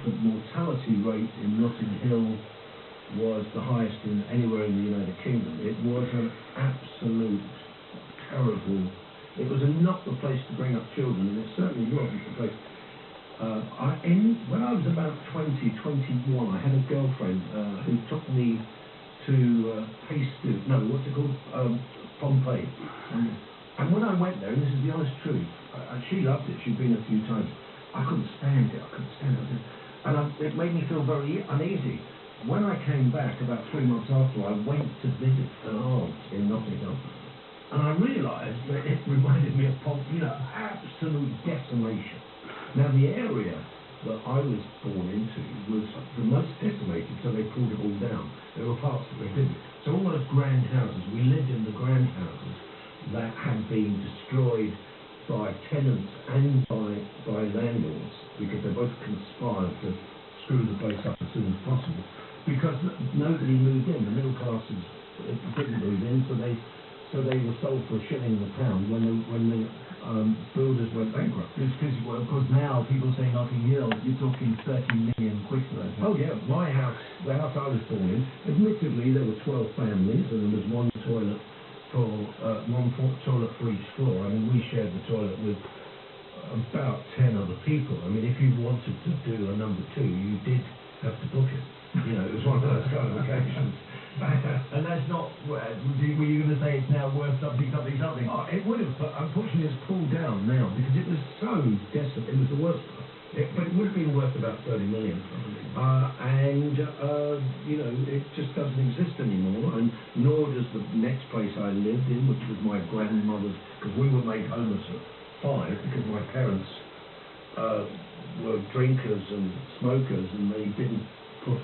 infant mortality rate in Notting Hill was the highest in anywhere in the United Kingdom. It was an absolute terrible. It was not the place to bring up children, and it certainly wasn't the place. When I was about 20, 21, I had a girlfriend who took me to Pompeii. And when I went there, and this is the honest truth, she loved it. She'd been a few times. I couldn't stand it. It made me feel very uneasy. When I came back about 3 months after, I went to visit an aunt in Notting Hill, and I realised that it reminded me of Pompeii, absolute decimation. Now, the area that I was born into was the most decimated, so they pulled it all down. There were parts that they didn't. So all those grand houses, we lived in the grand houses that had been destroyed by tenants and by landlords, because they both conspired to screw the place up as soon as possible, because nobody moved in. The middle classes didn't move in, so they were sold for a shilling a pound when the builders went bankrupt. Because now people say Notting Hill, you're talking 30 million quickly. Oh yeah, my house, the house I was born in, admittedly there were 12 families, and there was one toilet for each floor. I mean, we shared the toilet with about 10 other people. I mean, if you wanted to do a number 2, you did have to book it. It was one of those kind of occasions. And that's not, were you going to say it's now worth something? Oh, it would have, but unfortunately it's pulled down now, because it was so desolate. It was the worst. But it would have been worth about 30 million, probably. It just doesn't exist anymore, and nor does the next place I lived in, which was my grandmother's, because we were made homeless at 5, because my parents were drinkers and smokers, and they didn't put